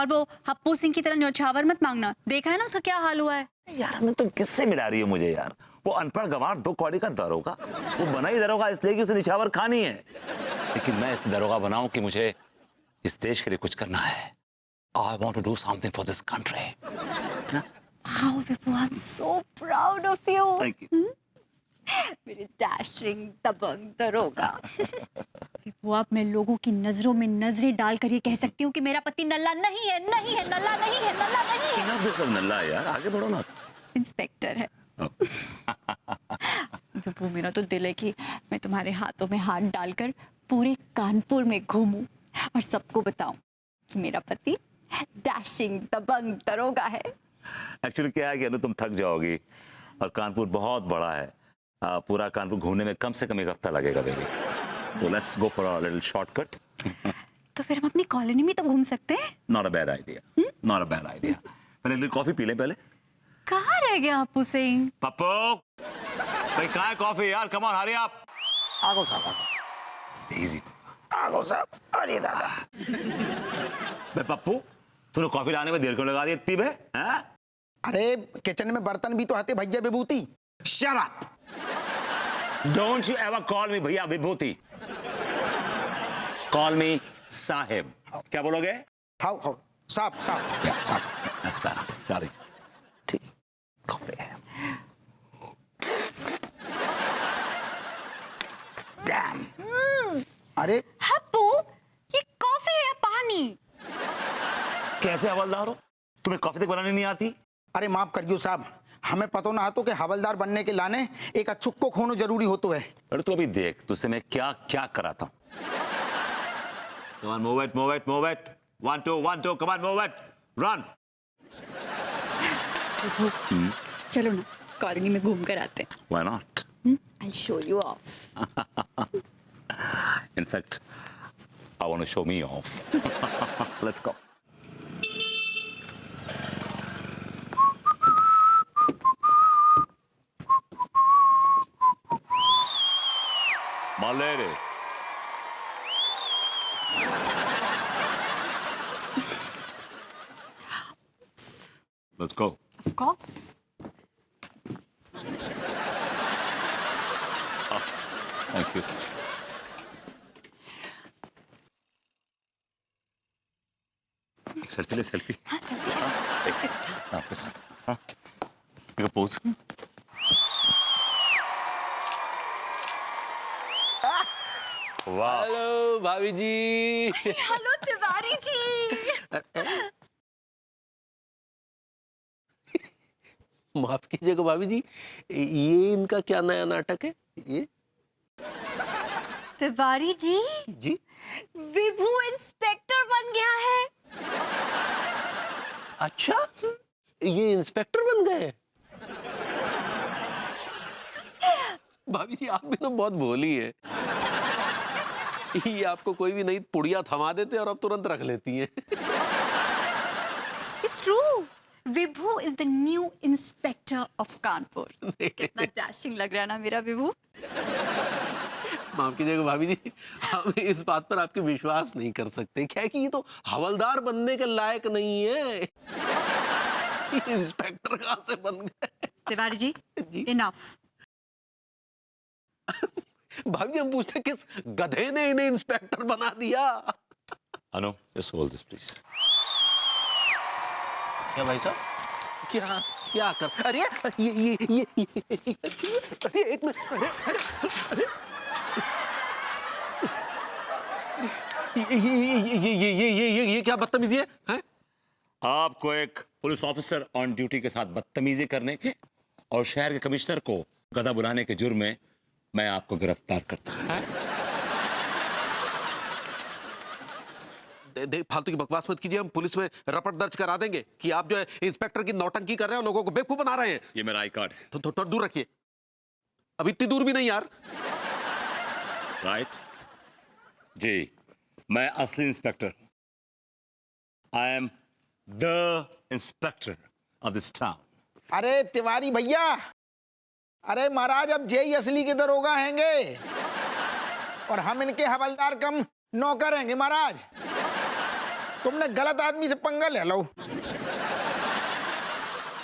और वो हप्पू सिंह की तरह न्योछावर मत मांगना, देखा है ना उसका क्या हाल हुआ है। यार हमें तुम किससे मिला रही हो मुझे यार? वो अनपढ़ गंवार 2 कौड़ी का दरोगा, वो बना ही दरोगा इसलिए कि उसे निछावर खानी है, लेकिन मैं इस दरोगा बनाऊं कि मुझे इस देश के लिए कुछ करना है। I want to do something for this country. Wow, Vibhu, I'm so proud of you. Thank you. मेरे डैशिंग दबंग दरोगा। विभू, अब मैं लोगों की नजरों में नजरें डालकर ये कह सकती हूँ कि मेरा पति नल्ला नहीं है, नहीं है, नल्ला नहीं है, नल्ला नहीं है। Enough this of नल्ला है यार, आगे बढ़ो ना। इंस्पेक्टर है। विभू, मेरा तो दिल है कि मैं तुम्हारे हाथों में हाथ डालकर पूरे कानपुर में घूमूं और सबको बताऊं कि मेरा पति डैशिंग दबंग दरोगा है। एक्चुअली क्या है कि अनु तुम थक जाओगी और कानपुर बहुत बड़ा है, पूरा कानपुर घूमने में कम से कम 1 हफ्ता लगेगा बेबी, तो let's go for a little shortcut. तो फिर हम अपनी कॉलोनी में तो घूम सकते हैं। Not a bad idea, not a bad idea. पहले एक कॉफी पी लें पहले। कहाँ रह गया हप्पू सिंह? पप्पू भाई कहाँ है कॉफी यार, कम ऑन हरी अप। आगो साहब, इजी। आगो साहब, अरे दादा। बे पप्पू तूने कॉफी लाने में देर क्यों लगा दी इतनी बे? हैं? अरे किचन में बर्तन भी तो आते भैया विभूति। Shut up! Don't you ever call me भैया विभूति। Call me Sahib. क्या बोलोगे? हाउ हाउ साहब साहब साहब। That's better. Got it. ठीक, कॉफी है। Damn. अरे हप्पू, ये कॉफी है या पानी? कैसे हवलदार हो? तुम्हें कॉफी तक बनानी नहीं आती? अरे माफ करियो साहब, हमें पता ना तो कि हवलदार बनने के लाने एक अचुक को खोनो जरूरी होतो है। अरे तू अभी देख तुझसे मैं क्या क्या कराता हूँ। Come on, move it, move it, move it. 1 2 1 2, come on, move it. Run. चलो ना, कॉलोनी में घूम कर आते हैं। Why not? I'll show you off. In fact, I want to show me off. Let's go. My lady. Let's go. Of course. Thank you. Selfie ले selfie. हाँ, selfie है। आपके साथ। हाँ। एक पोज। वाह। हेलो भाभी जी। हेलो तिवारी जी। माफ कीजिएगा भाभी जी, ये इनका क्या नया नाटक है ये? तिवारी जी, जी विभू इंस्पेक्टर बन गया है। अच्छा, ये इंस्पेक्टर बन गए? भाभी जी आप भी तो बहुत भोली है। ये आपको कोई भी नई पुड़िया थमा देते और अब तुरंत रख लेती हैं। It's true. Vibhu is the new inspector of Kanpur. कितना डैशिंग लग रहा है ना मेरा विभू। माफ कीजिएगा भाभी जी, हम इस बात पर आपके विश्वास नहीं कर सकते। क्या है कि ये तो हवलदार बनने के लायक नहीं है। इंस्पेक्टर कहां से बन गए? तिवारी जी, जी? enough. भाभी जी हम पूछते किस गधे ने इन्हें इंस्पेक्टर बना दिया? अनु, just hold this please. क्या भाई साहब, क्या क्या कर? अरे ये अरे एक मिनट, अरे ये क्या बदतमीजी है? हैं? आपको एक पुलिस ऑफिसर ऑन ड्यूटी के साथ बदतमीजी करने के और शहर के कमिश्नर को गधा बुलाने के जुर्म में मैं आपको गिरफ्तार करता हूं। फालतू की बकवास मत कीजिए, हम पुलिस में रपट दर्ज करा देंगे कि आप जो है इंस्पेक्टर की नौटंकी कर रहे हैं, लोगों को बेवकूफ बना रहे हैं। ये मेरा आई कार्ड है। तो थोड़ा दूर रखिए, अब इतनी दूर भी नहीं यार। राइट जी, मैं असली inspector, I am the inspector of this town. अरे तिवारी भैया, अरे महाराज अब जय असली के दरोगा हैंगे और हम इनके हवलदार कम नौकर हैंगे महाराज। तुमने गलत आदमी से पंगा ले लो।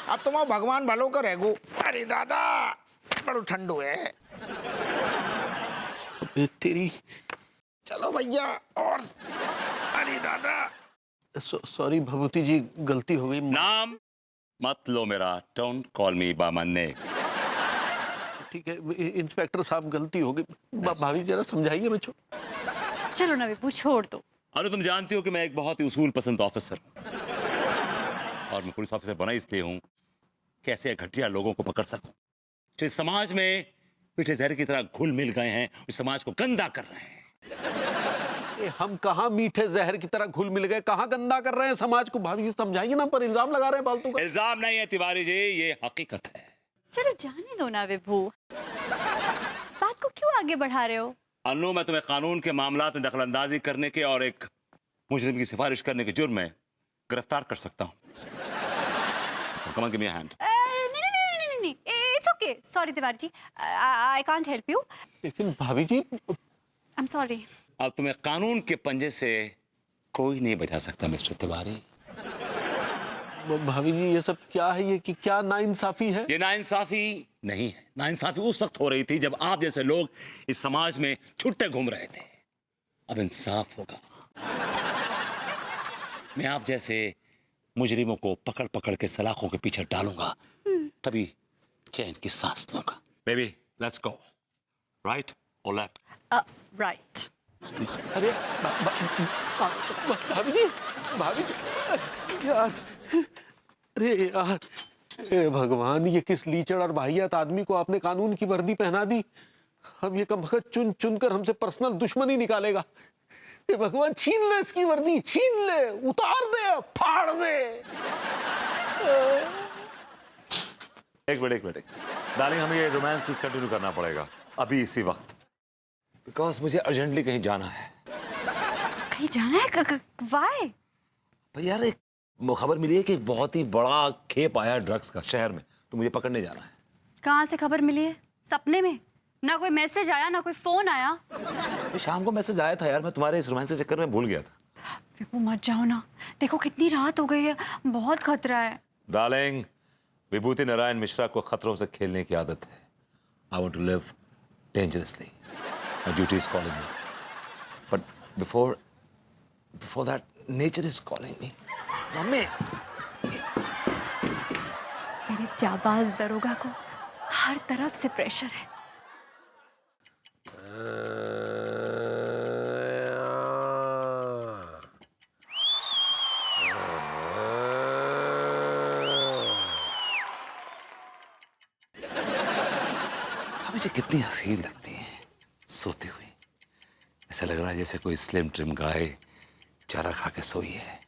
अब तुम भगवान भलो का रहेगो। अरे दादा बड़ो ठंडो है। तेरी चलो भैया और। अरे दादा सॉरी भभूति जी, गलती हो गई। नाम मत लो मेरा, डोंट कॉल मी बामन्ने। ठीक है इंस्पेक्टर साहब, गलती हो गई। भाभी जरा समझाइए मुझे। चलो ना विभू, छोड़ दो। अरे तुम जानती हो कि मैं एक बहुत ही उसूल पसंद ऑफिसर हूं, और मैं पुलिस ऑफिसर बना इसलिए हूं कि ऐसे घटिया लोगों को पकड़ सकूं जो इस समाज में मीठे जहर की तरह घुल मिल गए हैं, इस समाज को गंदा कर रहे हैं। हम कहाँ मीठे जहर की तरह घुल मिल गए, कहाँ गंदा कर रहे हैं समाज को? भाभी जी समझाइए ना, पर इल्जाम लगा रहे हैं फालतू का। इल्जाम नहीं है तिवारी जी, ये हकीकत है। चलो जाने दो ना विभू, बात को क्यों आगे बढ़ा रहे हो? अनु, मैं तुम्हें कानून के मामलात में दखलंदाजी करने के और एक मुजरिम की सिफारिश करने के जुर्म में गिरफ्तार कर सकता हूं। Come on give me a hand. नहीं, it's okay. Sorry Tiwari ji, I can't help you. लेकिन भाभी जी, आई एम सॉरी। अब तुम्हें कानून के पंजे से कोई नहीं बचा सकता मिस्टर तिवारी। भाभी जी ये सब क्या है? ये कि क्या नाइंसाफी है? ये नाइंसाफी नहीं है। नाइंसाफी उस वक्त हो रही थी जब आप जैसे लोग इस समाज में छुट्टे घूम रहे थे। अब इंसाफ होगा। मैं आप जैसे मुजरिमों को पकड़ पकड़ के सलाखों के पीछे डालूंगा, तभी चैन की सांस लूंगा। Baby let's go. राइट और लेफ्ट? राइट। अरे भाभी जी, यार, अरे यार, ए भगवान, ये किस लीचड़ और वाहियात आदमी को आपने कानून की वर्दी पहना दी। अब ये कमबख्त चुन चुन कर हमसे पर्सनल दुश्मनी निकालेगा। ए भगवान, छीन ले इसकी वर्दी, छीन ले, उतार दे, फाड़ दे। एक मिनट डार्लिंग, हमें ये रोमांस डिसकंटिन्यू करना पड़ेगा अभी इसी वक्त, बिकॉज मुझे अर्जेंटली कहीं जाना है। कहीं जाना है? वाई? भाई यार, एक खबर मिली है कि बहुत ही बड़ा खेप आया ड्रग्स का शहर में, तो मुझे पकड़ने जाना है। कहाँ से खबर मिली है? सपने में? ना कोई मैसेज आया, ना कोई फोन आया। तो शाम को मैसेज आया था यार, मैं तुम्हारे इस रोमांस के चक्कर में भूल गया था। विभू मत जाओ ना, देखो कितनी रात हो गई है, बहुत खतरा है। डार्लिंग, विभूति नारायण मिश्रा को खतरों से खेलने की आदत है। I want to live dangerously, my duty is calling me, but before that nature is calling me. Mummy, मेरे जाबाज दरोगा को हर तरफ से प्रेशर है। मुझे कितनी हसीन लगती है सोती हुई। ऐसा लग रहा है जैसे कोई स्लिम ट्रिम गाय चारा खा के सोई है।